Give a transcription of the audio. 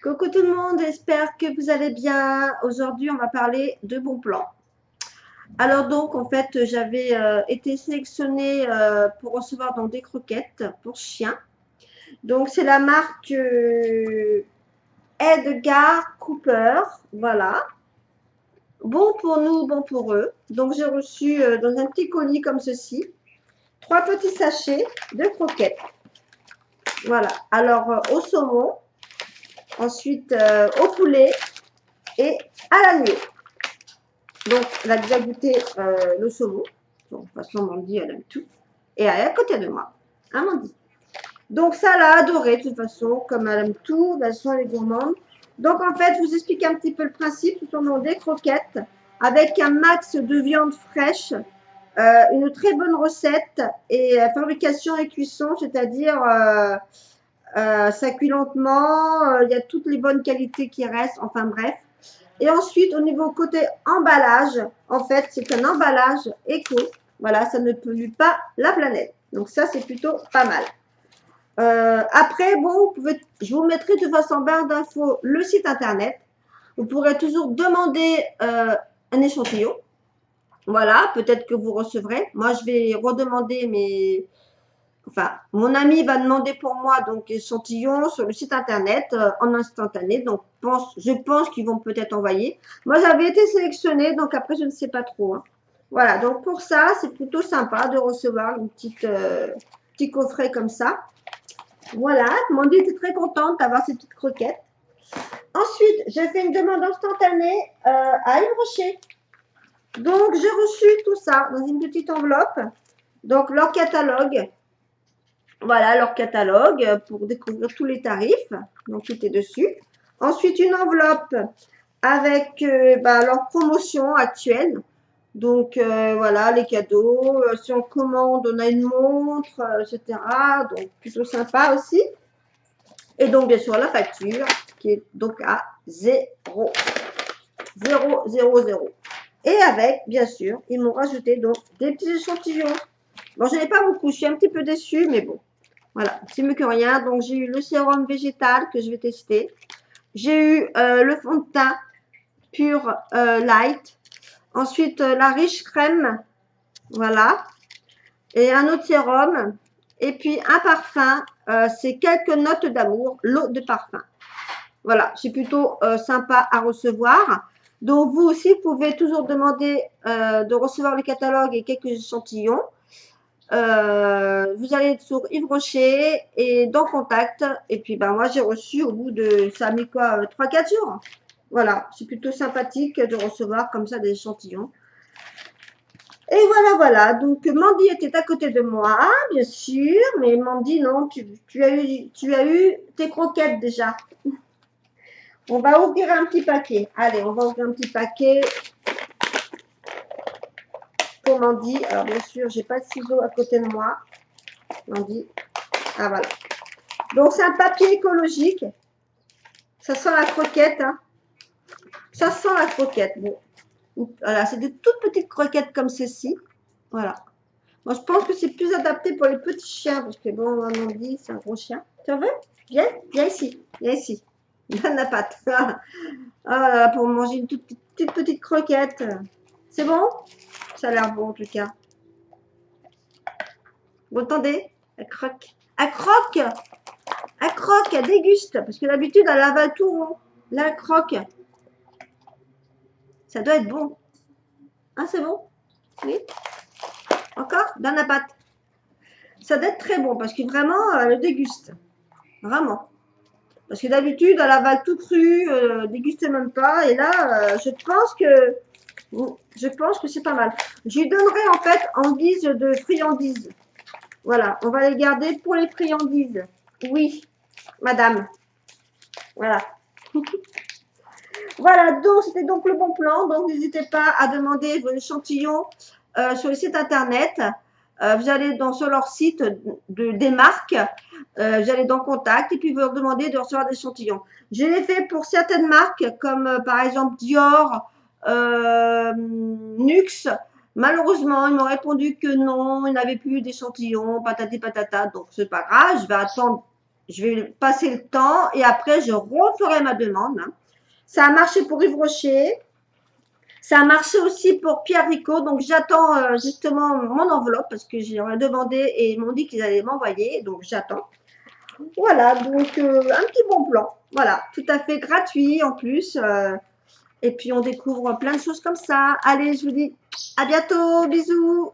Coucou tout le monde, j'espère que vous allez bien. Aujourd'hui, on va parler de bons plans. Alors donc, en fait, j'avais été sélectionnée pour recevoir donc des croquettes pour chiens. Donc, c'est la marque Edgar Cooper. Voilà. Bon pour nous, bon pour eux. Donc, j'ai reçu dans un petit colis comme ceci, 3 petits sachets de croquettes. Voilà. Alors, au saumon, ensuite au poulet et à l'agneau. Donc, elle a déjà goûté le saumon. Bon, de toute façon, Mandy, elle aime tout. Et elle est à côté de moi. Hein, Mandy? Donc, ça, elle a adoré, de toute façon. Comme elle aime tout, elles sont les gourmandes. Donc, en fait, je vous explique un petit peu le principe. Ce sont des croquettes avec un max de viande fraîche, une très bonne recette et fabrication et cuisson, c'est-à-dire ça cuit lentement, il y a toutes les bonnes qualités qui restent, enfin bref. Et ensuite, au niveau côté emballage, en fait, c'est un emballage éco. Voilà, ça ne pollue pas la planète. Donc ça, c'est plutôt pas mal. Après, bon, je vous mettrai de toute façon en barre d'infos le site internet. Vous pourrez toujours demander un échantillon. Voilà, peut-être que vous recevrez. Moi, je vais redemander enfin, mon ami va demander pour moi donc échantillon sur le site internet en instantané. Donc, je pense qu'ils vont peut-être envoyer. Moi, j'avais été sélectionnée, donc après, je ne sais pas trop. Hein. Voilà, donc pour ça, c'est plutôt sympa de recevoir une petit coffret comme ça. Voilà, Mandy était très contente d'avoir ces petites croquettes. Ensuite, j'ai fait une demande instantanée à Yves Rocher. Donc, j'ai reçu tout ça dans une petite enveloppe. Donc, leur catalogue. Voilà leur catalogue pour découvrir tous les tarifs. Donc, tout est dessus. Ensuite, une enveloppe avec leur promotion actuelle. Donc, voilà, les cadeaux. Si on commande, on a une montre, etc. Donc, plutôt sympa aussi. Et donc, bien sûr, la facture qui est donc à 0. 0, 0, 0. Et avec, bien sûr, ils m'ont rajouté donc des petits échantillons. Bon, je n'ai pas beaucoup, je suis un petit peu déçue, mais bon. Voilà, c'est mieux que rien. Donc, j'ai eu le sérum végétal que je vais tester. J'ai eu le fond de teint pur light. Ensuite, la riche crème. Voilà. Et un autre sérum. Et puis, un parfum. C'est quelques notes d'amour. L'eau de parfum. Voilà, c'est plutôt sympa à recevoir. Donc, vous aussi, vous pouvez toujours demander de recevoir le catalogue et quelques échantillons. Vous allez sur Yves Rocher et dans Contact. Et puis, moi, j'ai reçu au bout de, ça a mis quoi, 3-4 jours. Voilà, c'est plutôt sympathique de recevoir comme ça des échantillons. Et voilà. Donc, Mandy était à côté de moi, bien sûr. Mais Mandy, non, tu as eu tes croquettes déjà. On va ouvrir un petit paquet. Allez, on va ouvrir un petit paquet pour Mandy. Alors, bien sûr, j'ai pas de ciseaux à côté de moi. Mandy. Ah, voilà. Donc, c'est un papier écologique. Ça sent la croquette. Hein. Ça sent la croquette. Bon. Voilà, c'est de toutes petites croquettes comme ceci. Voilà. Moi, je pense que c'est plus adapté pour les petits chiens. Parce que bon, Mandy, c'est un gros chien. Tu en veux? Viens ici. Viens ici. Donne la patte. Voilà, pour manger une toute petite croquette. C'est bon? Ça a l'air bon en tout cas. Vous entendez? Elle croque. Elle croque! Elle croque, elle déguste. Parce que d'habitude, elle avale tout rond. Là, elle croque. Ça doit être bon. Hein, c'est bon? Oui? Encore? Dans la pâte. Ça doit être très bon parce que vraiment, elle déguste. Vraiment. Parce que d'habitude, elle avale tout cru, déguste même pas. Et là, je pense que c'est pas mal. Je lui donnerai en fait en guise de friandises. Voilà, on va les garder pour les friandises. Oui, madame. Voilà. Voilà, donc c'était donc le bon plan. Donc n'hésitez pas à demander vos échantillons sur le site internet. Vous allez sur leur site des marques, vous allez dans Contact et puis vous leur demandez de recevoir des échantillons. Je l'ai fait pour certaines marques comme par exemple Dior, Nux. Malheureusement, ils m'ont répondu que non, ils n'avaient plus d'échantillons, patati patata. Donc c'est pas grave, je vais attendre Je vais passer le temps et après, je referai ma demande. Hein. Ça a marché pour Yves Rocher. Ça a marché aussi pour Pierre Rico. Donc, j'attends justement mon enveloppe parce que j'ai demandé et ils m'ont dit qu'ils allaient m'envoyer. Donc, j'attends. Voilà, donc un petit bon plan. Voilà, tout à fait gratuit en plus. Et puis, on découvre plein de choses comme ça. Allez, je vous dis à bientôt. Bisous.